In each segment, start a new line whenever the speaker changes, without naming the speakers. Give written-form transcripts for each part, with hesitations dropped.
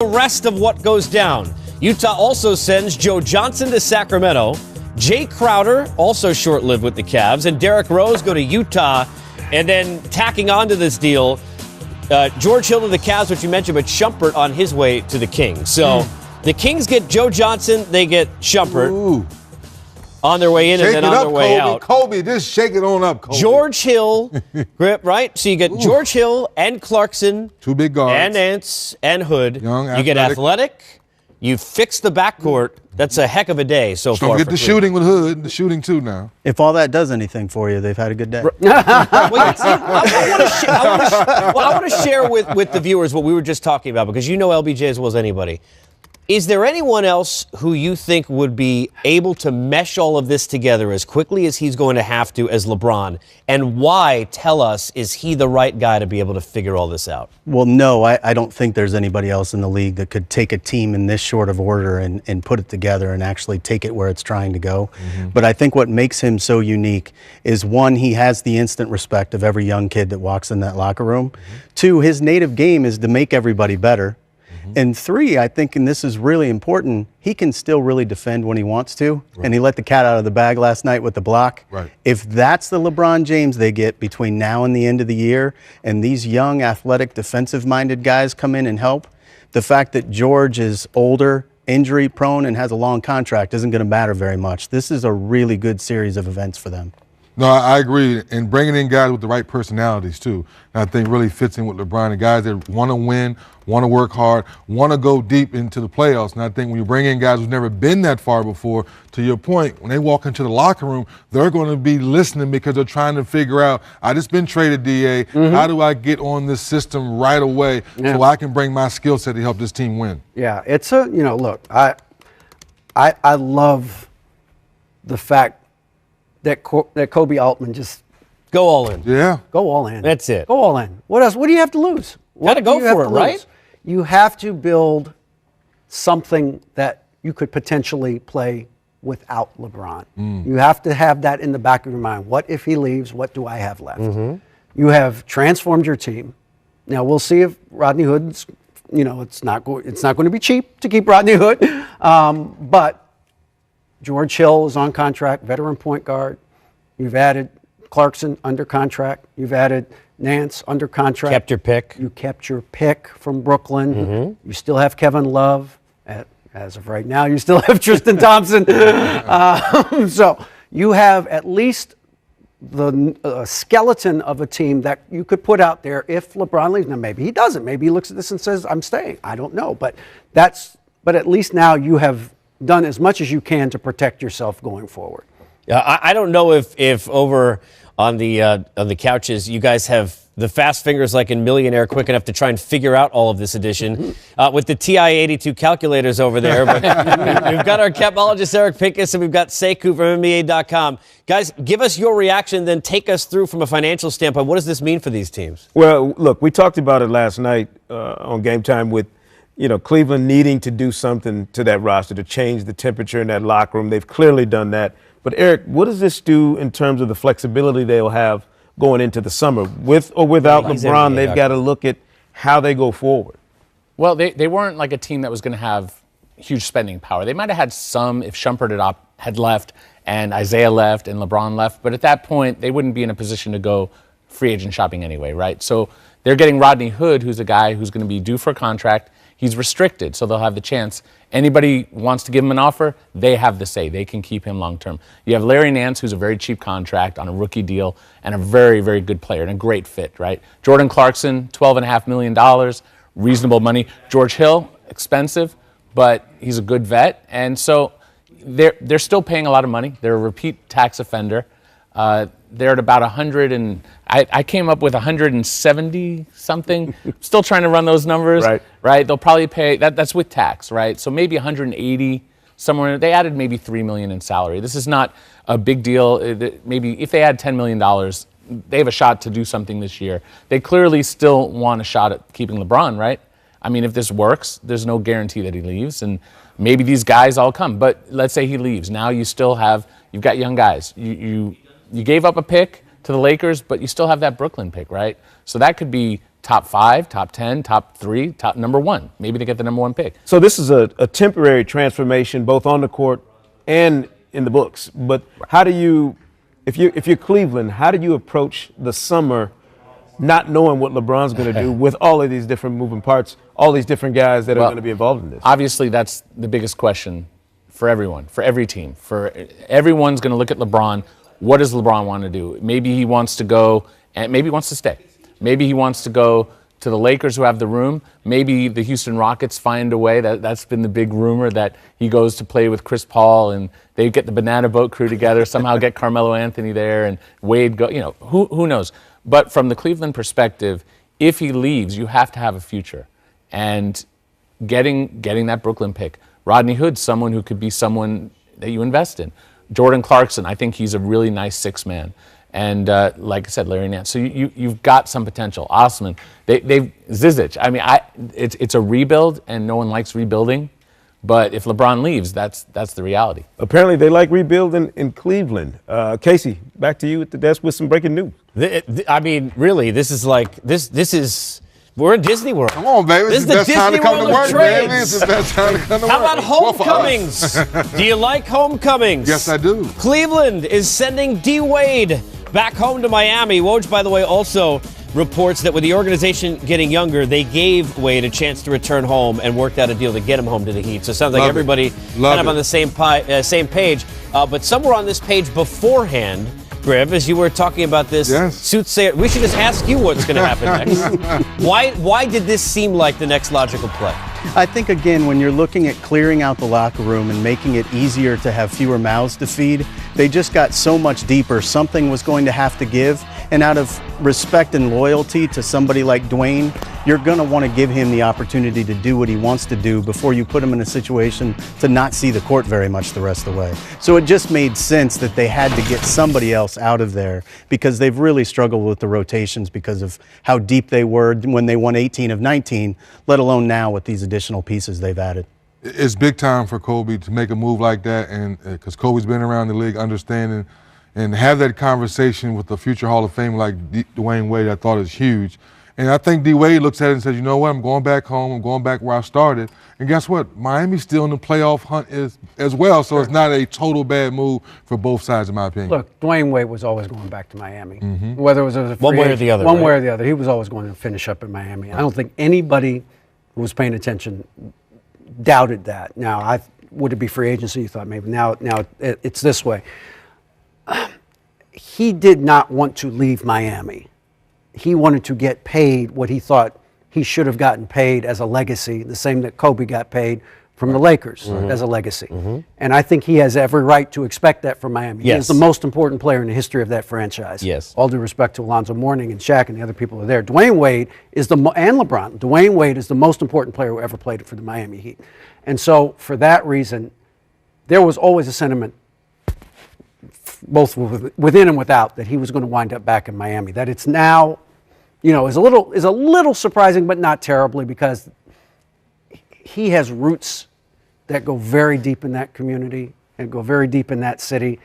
The rest of what goes down. Utah also sends Joe Johnson to Sacramento. Jay Crowder, also short-lived with the Cavs, and Derrick Rose go to Utah. And then tacking onto this deal, George Hill to the Cavs, which you mentioned, but Shumpert on his way to the Kings. So the Kings get Joe Johnson, they get Shumpert on their way in and then on their way out.
Kobe, just shake it on up, Kobe.
George Hill, right? So you get George Hill and Clarkson.
Two big guards.
And Nance and Hood.
Young,
you get athletic. You fix the backcourt. That's a heck of a day so far.
Don't get the shooting with Hood. The shooting, too, now.
If all that does anything for you, they've had a good day.
I want to share with the viewers what we were just talking about, because you know LBJ as well as anybody. Is there anyone else who you think would be able to mesh all of this together as quickly as he's going to have to as LeBron? And why, tell us, is he the right guy to be able to figure all this out?
Well, no, I don't think there's anybody else in the league that could take a team in this short of order and put it together and actually take it where it's trying to go. But I think what makes him so unique is, one, he has the instant respect of every young kid that walks in that locker room. Two, his native game is to make everybody better. And three, I think, and this is really important, he can still really defend when he wants to. And he let the cat out of the bag last night with the block. If that's the LeBron James they get between now and the end of the year, and these young, athletic, defensive-minded guys come in and help, the fact that George is older, injury-prone, and has a long contract isn't going to matter very much. This is a really good series of events for them.
No, I agree. And bringing in guys with the right personalities, too, I think really fits in with LeBron. And guys that want to win, want to work hard, want to go deep into the playoffs. And I think when you bring in guys who've never been that far before, to your point, when they walk into the locker room, they're going to be listening because they're trying to figure out, I just been traded, DA. How do I get on this system right away so I can bring my skill set to help this team win?
Yeah, it's a, look, I love the fact that Kobe Altman just
go all in.
Yeah.
Go all in.
That's it.
Go all in. What else? What do you have to lose?
Got to go for it, right?
You have to build something that you could potentially play without LeBron. You have to have that in the back of your mind. What if he leaves? What do I have left? You have transformed your team. Now we'll see if Rodney Hood's, it's not going to be cheap to keep Rodney Hood, but George Hill is on contract, veteran point guard. You've added Clarkson under contract. You've added Nance under contract.
Kept your pick.
You kept your pick from Brooklyn. You still have Kevin Love. As of right now, you still have Tristan Thompson. So you have at least the skeleton of a team that you could put out there if LeBron leaves. Now, maybe he doesn't. Maybe he looks at this and says, I'm staying. I don't know. But at least now you have done as much as you can to protect yourself going forward.
I don't know if over on the couches you guys have the fast fingers like in Millionaire quick enough to try and figure out all of this edition with the TI-82 calculators over there. But we've got our capologist Eric Pincus and we've got Sekou from NBA.com. Guys, give us your reaction, then take us through from a financial standpoint. What does this mean for these teams?
Well, look, we talked about it last night on Game Time with Cleveland needing to do something to that roster to change the temperature in that locker room. They've clearly done that. But, Eric, what does this do in terms of the flexibility they'll have going into the summer? With or without LeBron, they've got to look at how they go forward.
Well, they weren't like a team that was going to have huge spending power. They might have had some if Shumpert had left and Isaiah left and LeBron left. But at that point, they wouldn't be in a position to go free agent shopping anyway, right? So they're getting Rodney Hood, who's a guy who's going to be due for a contract. He's restricted, so they'll have the chance. Anybody wants to give him an offer, they have the say. They can keep him long term. You have Larry Nance, who's a very cheap contract on a rookie deal and a very, very good player and a great fit, right? Jordan Clarkson, $12.5 million, reasonable money. George Hill, expensive, but he's a good vet. And so they're still paying a lot of money. They're a repeat tax offender. They're at about 100 and I came up with 170 something. Still trying to run those numbers. Right. They'll probably pay that's with tax, right? So maybe 180 somewhere. They added maybe $3 million in salary. This is not a big deal. Maybe if they add $10 million, they have a shot to do something this year. They clearly still want a shot at keeping LeBron, right? I mean, if this works, there's no guarantee that he leaves, and maybe these guys all come. But let's say he leaves. Now you've got young guys. You gave up a pick to the Lakers, but you still have that Brooklyn pick, right? So that could be top 5, top 10, top 3, top number 1. Maybe they get the number 1 pick.
So this is a temporary transformation, both on the court and in the books. But how do you, if you're Cleveland, how do you approach the summer not knowing what LeBron's going to do with all of these different moving parts, all these different guys that are going to be involved in this?
Obviously, that's the biggest question for everyone, for every team. For everyone's going to look at LeBron. What does LeBron want to do? Maybe he wants to go, and maybe he wants to stay. Maybe he wants to go to the Lakers, who have the room. Maybe the Houston Rockets find a way. That's been the big rumor, that he goes to play with Chris Paul and they get the Banana Boat crew together, somehow get Carmelo Anthony there and Wade go. You know, who knows? But from the Cleveland perspective, if he leaves, you have to have a future. And getting that Brooklyn pick, Rodney Hood's someone who could be someone that you invest in. Jordan Clarkson, I think he's a really nice sixth man. And like I said, Larry Nance. So you've got some potential. Osman, they've Zizic. I mean, it's a rebuild, and no one likes rebuilding. But if LeBron leaves, that's the reality.
Apparently, they like rebuilding in Cleveland. Casey, back to you at the desk with some breaking news.
I mean, really, this is like this is. We're in Disney World.
Come on, baby.
This is
the best time to come to work, baby.
Trades.
This is the best time to come to work.
How about homecomings? Do you like homecomings?
Yes, I do.
Cleveland is sending D. Wade back home to Miami. Woj, by the way, also reports that with the organization getting younger, they gave Wade a chance to return home and worked out a deal to get him home to the Heat. So it sounds like everybody kind of on the same page. But somewhere on this page beforehand, Gribb, as you were talking about this, soothsayer, we should just ask you what's going to happen next. Why did this seem like the next logical play?
I think, again, when you're looking at clearing out the locker room and making it easier to have fewer mouths to feed, they just got so much deeper. Something was going to have to give. And out of respect and loyalty to somebody like Dwayne, you're going to want to give him the opportunity to do what he wants to do before you put him in a situation to not see the court very much the rest of the way. So it just made sense that they had to get somebody else out of there, because they've really struggled with the rotations because of how deep they were when they won 18 of 19, let alone now with these additional pieces they've added.
It's big time for Kobe to make a move like that, and because Kobe's been around the league, understanding and have that conversation with the future Hall of Fame like Dwayne Wade, I thought is huge. And I think D. Wade looks at it and says, you know what, I'm going back home, I'm going back where I started. And guess what? Miami's still in the playoff hunt as well, so it's not a total bad move for both sides, in my opinion.
Look, Dwayne Wade was always going back to Miami. Whether it was a
one way or the other.
One way or the other. He was always going to finish up in Miami. I don't think anybody who was paying attention doubted that. Now, would it be free agency? You thought maybe. Now it's this way. He did not want to leave Miami. He wanted to get paid what he thought he should have gotten paid as a legacy, the same that Kobe got paid from the Lakers as a legacy. And I think he has every right to expect that from Miami. He is the most important player in the history of that franchise.
Yes.
All due respect to Alonzo Mourning and Shaq and the other people who are there. Dwayne Wade is and LeBron. Dwayne Wade is the most important player who ever played for the Miami Heat. And so for that reason, there was always a sentiment, both within and without, that he was going to wind up back in Miami. That it's now, is a little surprising, but not terribly, because he has roots that go very deep in that community and go very deep in that city.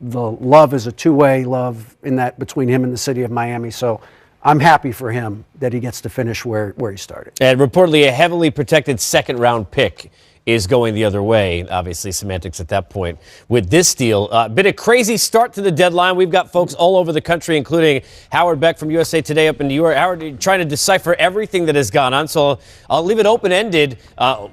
The love is a two-way love between him and the city of Miami. So I'm happy for him that he gets to finish where he started.
And reportedly a heavily protected second-round pick is going the other way. Obviously, semantics at that point with this deal. Been a crazy start to the deadline. We've got folks all over the country, including Howard Beck from USA Today up in New York. Howard, trying to decipher everything that has gone on. So I'll leave it open-ended.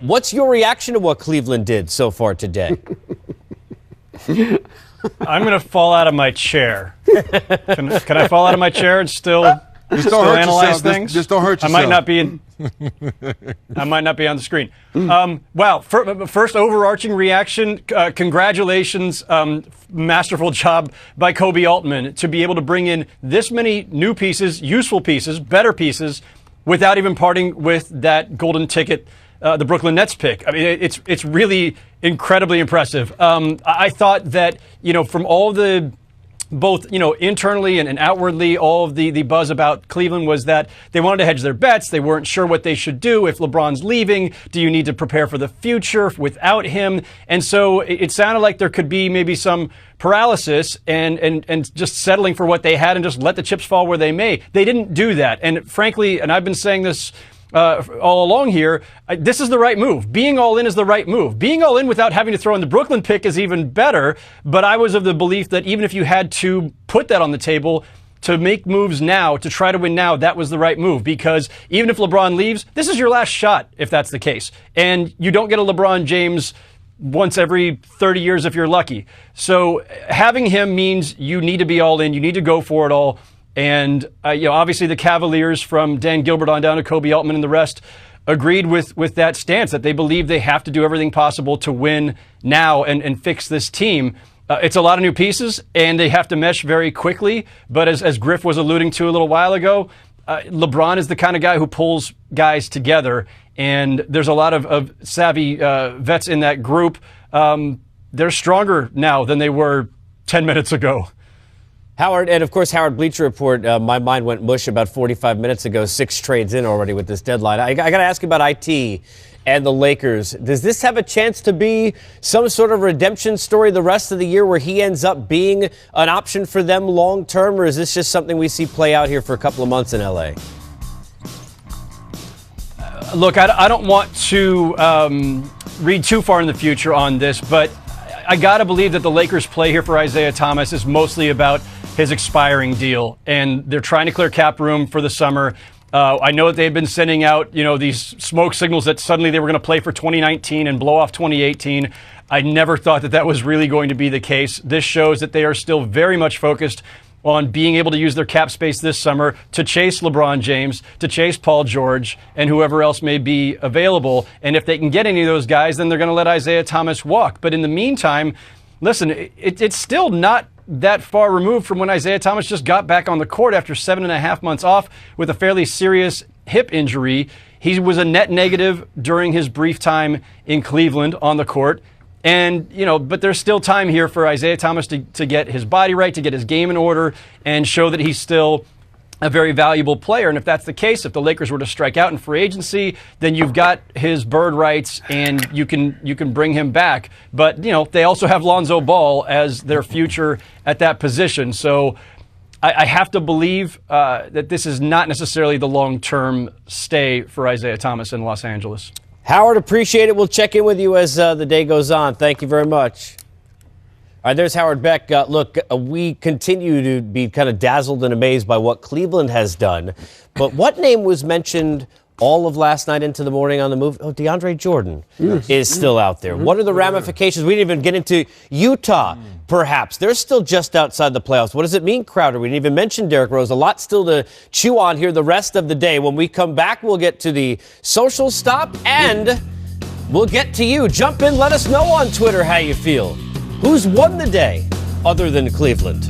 What's your reaction to what Cleveland did so far today?
I'm going to fall out of my chair. Can I fall out of my chair and still analyze things?
Just don't hurt yourself.
I might not be on the screen. Wow. First overarching reaction, congratulations, masterful job by Kobe Altman to be able to bring in this many new pieces, useful pieces, better pieces, without even parting with that golden ticket, the Brooklyn Nets pick. I mean, it's really incredibly impressive. I thought that, from all the both, internally and outwardly, all of the buzz about Cleveland was that they wanted to hedge their bets. They weren't sure what they should do. If LeBron's leaving, do you need to prepare for the future without him? And so it sounded like there could be maybe some paralysis and just settling for what they had and just let the chips fall where they may. They didn't do that. And frankly, and I've been saying this all along here, this is the right move. Being all in is the right move. Being all in without having to throw in the Brooklyn pick is even better. But I was of the belief that even if you had to put that on the table, to make moves now, to try to win now, that was the right move. Because even if LeBron leaves, this is your last shot if that's the case. And you don't get a LeBron James once every 30 years if you're lucky. So having him means you need to be all in. You need to go for it all. And, obviously the Cavaliers, from Dan Gilbert on down to Kobe Altman and the rest, agreed with that stance, that they believe they have to do everything possible to win now and fix this team. It's a lot of new pieces, and they have to mesh very quickly. But as Griff was alluding to a little while ago, LeBron is the kind of guy who pulls guys together. And there's a lot of savvy vets in that group. They're stronger now than they were 10 minutes ago.
Howard, and of course, Howard Bleacher Report, my mind went mush about 45 minutes ago, 6 trades in already with this deadline. I got to ask you about IT and the Lakers. Does this have a chance to be some sort of redemption story the rest of the year where he ends up being an option for them long term, or is this just something we see play out here for a couple of months in L.A.?
Look, I don't want to read too far in the future on this, but I got to believe that the Lakers' play here for Isaiah Thomas is mostly about his expiring deal, and they're trying to clear cap room for the summer. I know that they've been sending out, these smoke signals that suddenly they were going to play for 2019 and blow off 2018. I never thought that was really going to be the case. This shows that they are still very much focused on being able to use their cap space this summer to chase LeBron James, to chase Paul George, and whoever else may be available. And if they can get any of those guys, then they're going to let Isaiah Thomas walk. But in the meantime, listen, it's still not that far removed from when Isaiah Thomas just got back on the court after 7.5 months off with a fairly serious hip injury. He was a net negative during his brief time in Cleveland on the court. And, but there's still time here for Isaiah Thomas to get his body right, to get his game in order, and show that he's still a very valuable player. And if that's the case, if the Lakers were to strike out in free agency, then you've got his bird rights and you can bring him back. But, they also have Lonzo Ball as their future at that position. So I have to believe that this is not necessarily the long-term stay for Isaiah Thomas in Los Angeles.
Howard, appreciate it. We'll check in with you as the day goes on. Thank you very much. All right, there's Howard Beck. Look, we continue to be kind of dazzled and amazed by what Cleveland has done. But what name was mentioned all of last night into the morning on the move? Oh, DeAndre Jordan is still out there. What are the ramifications? We didn't even get into Utah, perhaps. They're still just outside the playoffs. What does it mean, Crowder? We didn't even mention Derrick Rose. A lot still to chew on here the rest of the day. When we come back, we'll get to the social stop and we'll get to you. Jump in. Let us know on Twitter how you feel. Who's won the day other than Cleveland?